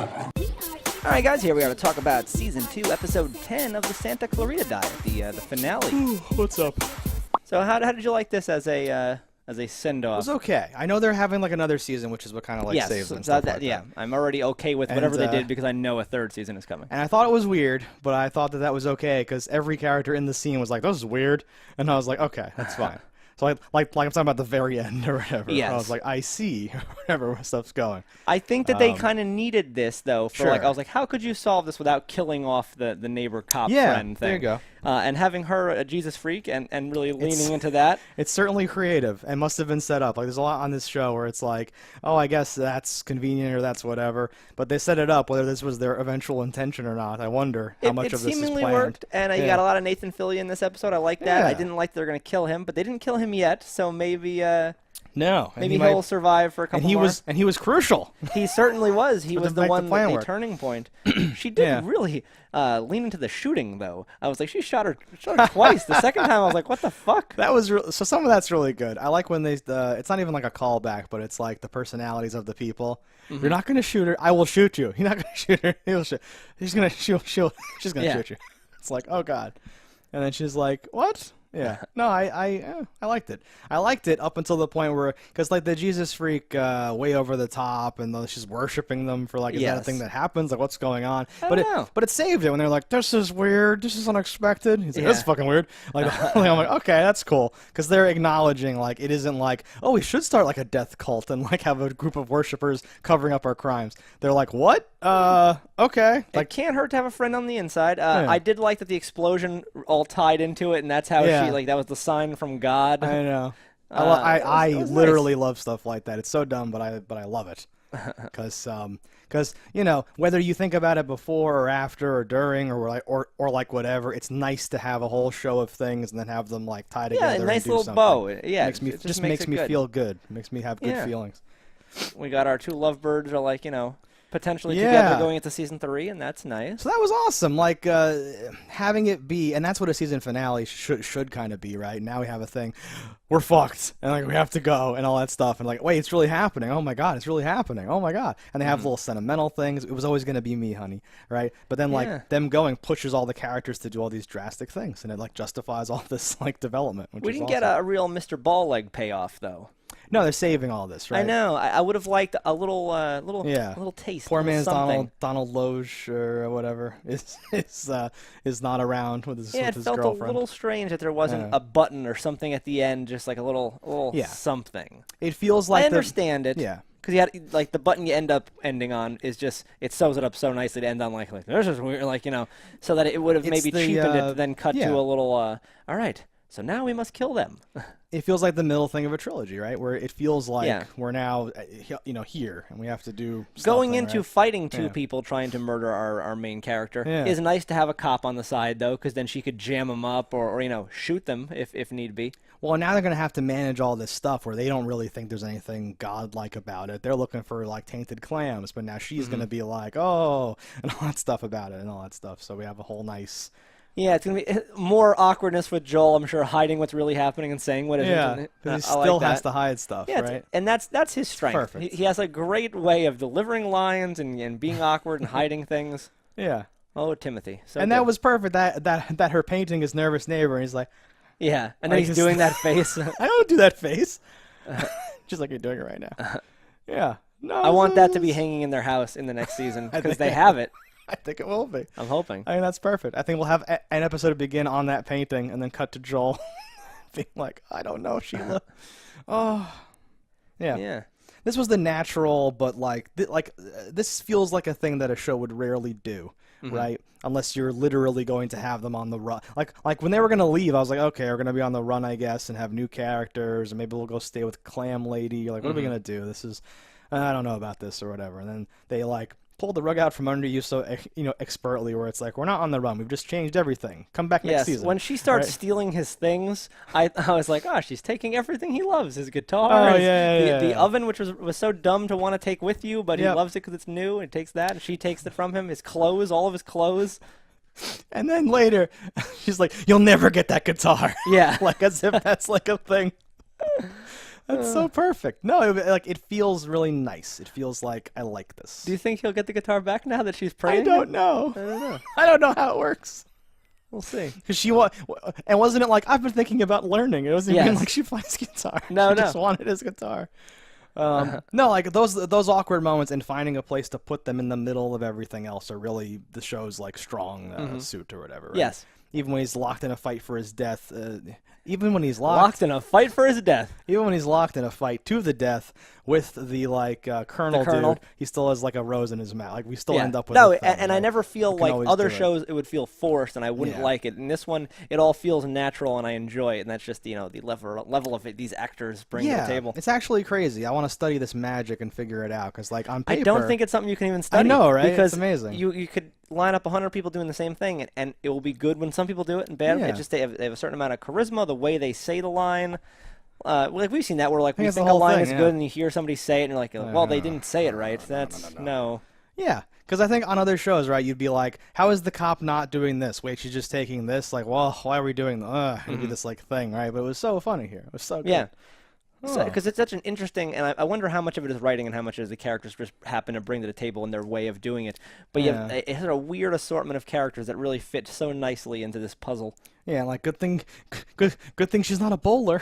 All right, guys, here we are to talk about Season 2, Episode 10 of the Santa Clarita Diet, the finale. What's up? So how did you like this as a send-off? It was okay. I know they're having like another season, which is what kind of like saves and stuff like that. I'm already okay with whatever they did because I know a third season is coming. And I thought it was weird, but I thought that was okay because every character in the scene was like, "This is weird," and I was like, "Okay, that's fine." So like I'm talking about the very end or whatever. Yes. I was like, I see whatever stuff's going. I think that they kind of needed this though. For sure. I was like, how could you solve this without killing off the neighbor cop friend thing? There you go. And having her a Jesus freak and really leaning into that. It's certainly creative and must have been set up. Like there's a lot on this show where it's like, oh, I guess that's convenient or that's whatever. But they set it up whether this was their eventual intention or not. I wonder how much of this is planned. It seemingly worked, and you got a lot of Nathan Fillion in this episode. I like that. Yeah. I didn't like they're going to kill him, but they didn't kill him yet, so maybe no, maybe he'll survive for a couple more. And he was crucial. He certainly was. He was the one, the work. turning point. She did really lean into the shooting, though. I was like, she shot her twice. The second time, I was like, what the fuck? That was so. Some of that's really good. I like when they. It's not even like a callback, but it's like the personalities of the people. Mm-hmm. You're not going to shoot her. I will shoot you. You're not going to shoot her. He'll shoot. She's going to shoot. She's going to shoot you. It's like, oh god. And then she's like, what? Yeah. No, I liked it. I liked it up until the point where, because like the Jesus freak way over the top, and she's worshiping them for like, is that a thing that happens? Like, what's going on? But it saved it when they're like, this is weird. This is unexpected. He's like, this is fucking weird. Like, I'm like, okay, that's cool, because they're acknowledging like it isn't like, oh, we should start like a death cult and like have a group of worshipers covering up our crimes. They're like, what? Okay. Like, it can't hurt to have a friend on the inside. I did like that the explosion all tied into it, and that's how she like that was the sign from God. I know. I literally love stuff like that. It's so dumb, but I love it. Because you know, whether you think about it before or after or during or like whatever, it's nice to have a whole show of things and then have them like tie together. Yeah, a nice and do little something. bow. Yeah, it just makes me feel good. It makes me have good feelings. We got our two lovebirds are like, potentially together going into season 3, and that's nice. So that was awesome. Like having it be, and that's what a season finale should kind of be, right? Now we have a thing, we're fucked, and like we have to go, and all that stuff, and like, wait, it's really happening. Oh my god, it's really happening. Oh my god, and they have little sentimental things. It was always going to be me, honey, right? But then like them going pushes all the characters to do all these drastic things, and it like justifies all this like development. Which we didn't get a real Mr. Ball Leg payoff though. No, they're saving all this, right? I know. I would have liked a little taste. Poor man's something. Donald Loge or whatever is not around with his girlfriend. It felt a little strange that there wasn't a button or something at the end, just like a little something. It feels like I understand it. Yeah. Because you had like the button you end up ending on is just it sews it up so nicely to end on like this is weird, like so that it would have maybe cheapened it to then cut to a little. All right. So now we must kill them. It feels like the middle thing of a trilogy, right? Where it feels like we're now, here, and we have to do going into fighting two people trying to murder our main character is nice to have a cop on the side, though, because then she could jam them up or shoot them if need be. Well, now they're going to have to manage all this stuff where they don't really think there's anything godlike about it. They're looking for, like, tainted clams, but now she's going to be like, oh, and all that stuff about it and all that stuff. So we have a whole nice... Yeah, it's going to be more awkwardness with Joel, I'm sure, hiding what's really happening and saying what isn't. Yeah, because he still has to hide stuff, right? And that's his strength. Perfect. He has a great way of delivering lines and being awkward and hiding things. Yeah. Oh, Timothy. So and that was perfect, that her painting his nervous neighbor, and he's like... Yeah, and then he's doing that face. I don't do that face. Just like you're doing it right now. Yeah. No, I want that to be hanging in their house in the next season, because they have it. I think it will be. I'm hoping. I mean, that's perfect. I think we'll have an episode begin on that painting and then cut to Joel being like, I don't know, Sheila. Oh. Yeah. Yeah. This was the natural, but this feels like a thing that a show would rarely do, right? Unless you're literally going to have them on the run. Like when they were going to leave, I was like, okay, we're going to be on the run, I guess, and have new characters, and maybe we'll go stay with Clam Lady. You're like, what are we going to do? This is, I don't know about this or whatever. And then they pull the rug out from under you so expertly, where it's like, we're not on the run, we've just changed everything, come back next season. When she starts stealing his things, I was like, oh, she's taking everything he loves, his guitar, the oven, which was so dumb to want to take with you, but he loves it because it's new, and takes that, and she takes it from him, his clothes, all of his clothes. And then later she's like, you'll never get that guitar. Yeah. Like as if that's like a thing. That's so perfect. No, it feels really nice. It feels like I like this. Do you think he'll get the guitar back now that she's praying? I don't know. I don't know. I don't know how it works. We'll see. Because and wasn't it like I've been thinking about learning? It wasn't even like she plays guitar. No, she just wanted his guitar. No, like those awkward moments and finding a place to put them in the middle of everything else are really the show's like strong suit or whatever. Right? Yes. Even when he's locked in a fight for his death, even when he's locked in a fight for his death, even when he's locked in a fight to the death with the colonel dude, he still has like a rose in his mouth. Like we still end up with and I never feel like other shows it would feel forced, and I wouldn't like it. In this one, it all feels natural, and I enjoy it, and that's just the level of it these actors bring to the table. It's actually crazy. I want to study this magic and figure it out because like on paper, I don't think it's something you can even study. I know, right? Because it's amazing. You could line up 100 people doing the same thing, and it will be good when some people do it and bad. Yeah. It just they have a certain amount of charisma, the way they say the line. Like we've seen that where like we think a line is good and you hear somebody say it and you're like, well, they didn't say it right. No. Yeah, because I think on other shows, right, you'd be like, how is the cop not doing this? Wait, she's just taking this? Like, well, why are we doing it'd be this like thing, right? But it was so funny here. It was so good. Yeah. Because it's such an interesting, and I wonder how much of it is writing and how much of it is the characters just happen to bring to the table in their way of doing it. But it has a weird assortment of characters that really fit so nicely into this puzzle. Yeah, like good thing she's not a bowler.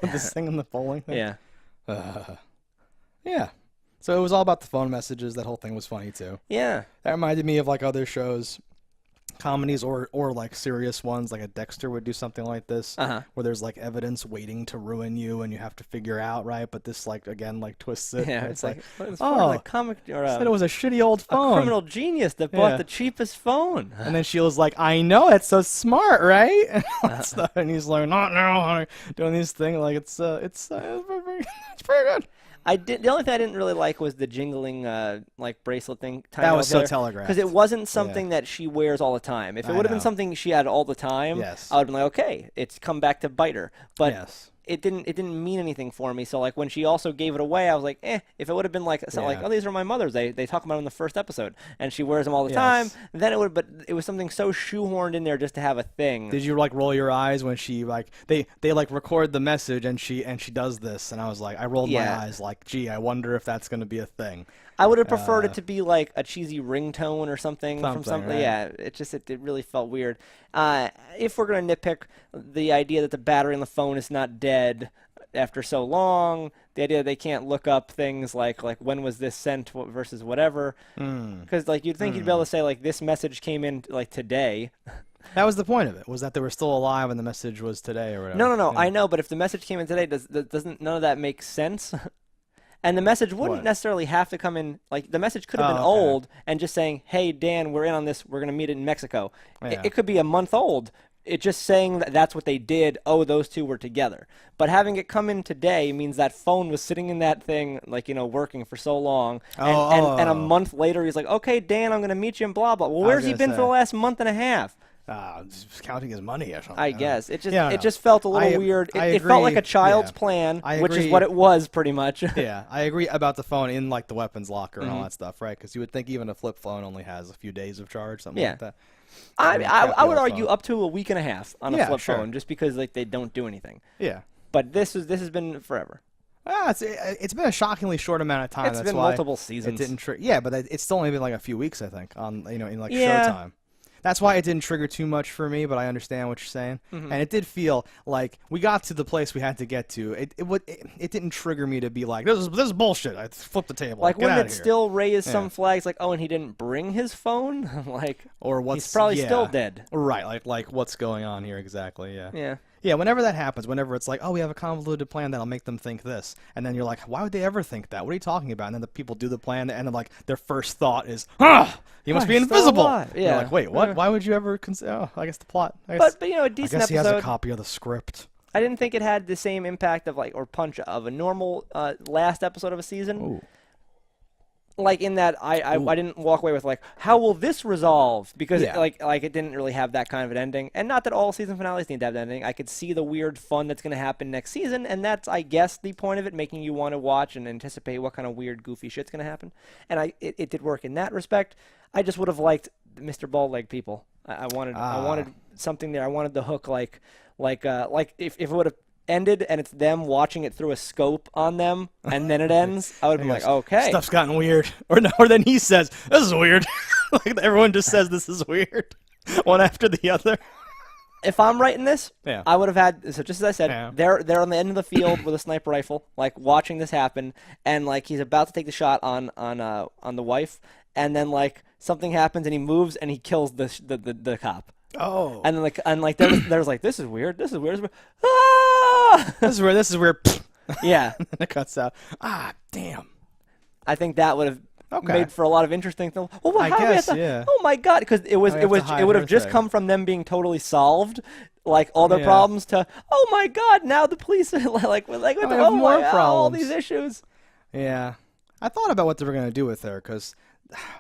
With this thing in the bowling thing. Yeah. Yeah. So it was all about the phone messages. That whole thing was funny too. Yeah. That reminded me of like other shows. Comedies or like serious ones, like a Dexter would do something like this, where there's like evidence waiting to ruin you, and you have to figure out, right? But this like again like twists it. Yeah, it's like comic or said it was a shitty old phone. A criminal genius that bought the cheapest phone. And then she was like, "I know, it's so smart, right?" And all that stuff. And he's like, "Not now, honey," doing these things like it's pretty good. The only thing I didn't really like was the jingling like bracelet thing. That was so telegraphed. Because it wasn't something that she wears all the time. If it would have been something she had all the time, I would have been like, okay, it's come back to bite her. But it didn't mean anything for me. So like when she also gave it away, I was like, if it would have been like oh, these are my mother's. They talk about them in the first episode, and she wears them all the time. Then it would. But it was something so shoehorned in there just to have a thing. Did you like roll your eyes when she like they like record the message and she does this? And I was like, I rolled my eyes like, gee, I wonder if that's gonna be a thing. I would have preferred it to be like a cheesy ringtone or something from something. Right? Yeah, it really felt weird. If we're gonna nitpick the idea that the battery on the phone is not dead after so long, the idea that they can't look up things like when was this sent versus whatever, because like you'd think you'd be able to say like this message came in like today. That was the point of it, was that they were still alive and the message was today or whatever. No. Yeah. I know, but if the message came in today, doesn't none of that make sense? And the message wouldn't necessarily have to come in, like, the message could have been old and just saying, hey, Dan, we're in on this, we're going to meet in Mexico. Yeah. It could be a month old. It just saying that that's what they did, those two were together. But having it come in today means that phone was sitting in that thing, like, working for so long. And a month later, he's like, okay, Dan, I'm going to meet you in blah, blah. Well, where's he been for the last month and a half? Just counting his money or something. I guess it just felt a little weird. It felt like a child's plan, which is what it was pretty much. Yeah, I agree about the phone in like the weapons locker and all that stuff, right? Because you would think even a flip phone only has a few days of charge, something like that. I would argue up to a week and a half on a flip phone, just because like they don't do anything. Yeah, but this has been forever. It's been a shockingly short amount of time. It's been multiple seasons. It didn't but it's still only been like a few weeks, I think, on in like Showtime. That's why it didn't trigger too much for me, but I understand what you're saying. And it did feel like we got to the place we had to get to. It didn't trigger me to be like, this is bullshit. I flipped the table. Like, wouldn't it still raise some flags like, and he didn't bring his phone? Like, or he's probably still dead. Right, like what's going on here exactly, Yeah. Yeah, whenever that happens, whenever it's like, we have a convoluted plan that'll make them think this, and then you're like, why would they ever think that? What are you talking about? And then the people do the plan, and then like their first thought is, he must be invisible. Yeah. You're like, wait, what? Why would you ever consider? Oh, I guess the plot. But a decent I guess he episode. has a copy of the script. I didn't think it had the same impact of or punch of a normal last episode of a season. Ooh. Like in that I didn't walk away with like, how will this resolve? Because it didn't really have that kind of an ending. And not that all season finales need to have that ending. I could see the weird fun that's going to happen next season, and that's, I guess, the point of it, making you want to watch and anticipate what kind of weird, goofy shit's going to happen. And it did work in that respect. I just would have liked Mr. Bald-Leg people. I wanted something there. I wanted the hook like if it would have ended and it's them watching it through a scope on them, and then it ends, I would be like, okay, stuff's gotten weird. Or then he says, "This is weird." Like everyone just says, "This is weird," one after the other. If I'm writing this, Yeah. I would have had, so just as I said, they're on the end of the field with a sniper rifle, like watching this happen, and like he's about to take the shot on the wife, and then like something happens and he moves and he kills the cop. Oh. And then there's like, this is weird. This is weird. Ah! This is weird. Yeah. And it cuts out. Ah, damn. I think that would have made for a lot of interesting things. Well, I guess, yeah. Oh my god, because it would have just come from them being totally solved, like all their problems, to oh my god, now the police like oh more my, problems. all these issues. Yeah, I thought about what they were gonna do with her because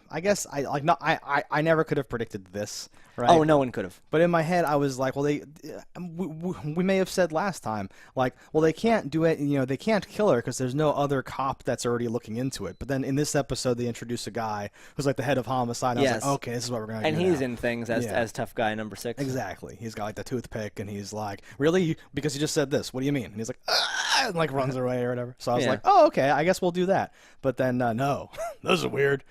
I guess I never could have predicted this. Right? Oh, no one could have. But in my head, I was like, well, we may have said last time, like, well, they can't do it, they can't kill her because there's no other cop that's already looking into it. But then in this episode, they introduce a guy who's like the head of homicide. And I was like, okay, this is what we're going to do. And he's now. in things as tough guy number 6. Exactly. He's got like the toothpick, and he's like, really? Because you just said this. What do you mean? And he's like, ah, and like runs away or whatever. So I was like, oh, okay, I guess we'll do that. But then, no, those are weird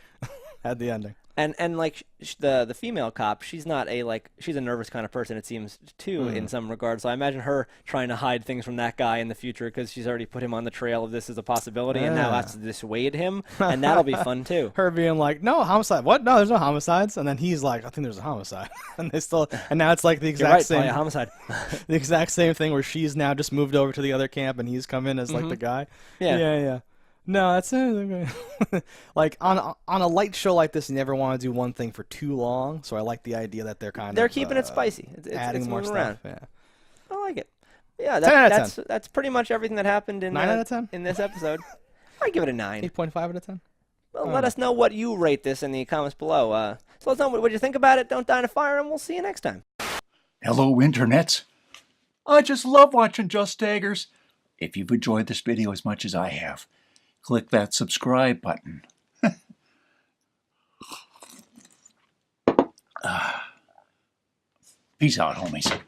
at the ending. And like the female cop, she's not she's a nervous kind of person, it seems, too, in some regards. So I imagine her trying to hide things from that guy in the future because she's already put him on the trail of this as a possibility, and now has to dissuade him, and that'll be fun too. Her being like, no homicide. What? No, there's no homicides. And then he's like, I think there's a homicide. And now it's like the exact same homicide. The exact same thing where she's now just moved over to the other camp, and he's come in as like the guy. Yeah. No, that's like on a light show like this, you never want to do one thing for too long. So I like the idea that they're keeping it spicy. Adding more stuff. Around. Yeah, I like it. Yeah, 10 out of 10. That's pretty much everything that happened in 9 out of 10 in this episode. I give it a 9. 8.5 out of 10. Well, let us know what you rate this in the comments below. So let us know what you think about it. Don't die in a fire, and we'll see you next time. Hello, internets. I just love watching JustDaggers. If you've enjoyed this video as much as I have, click that subscribe button. Peace out, homies.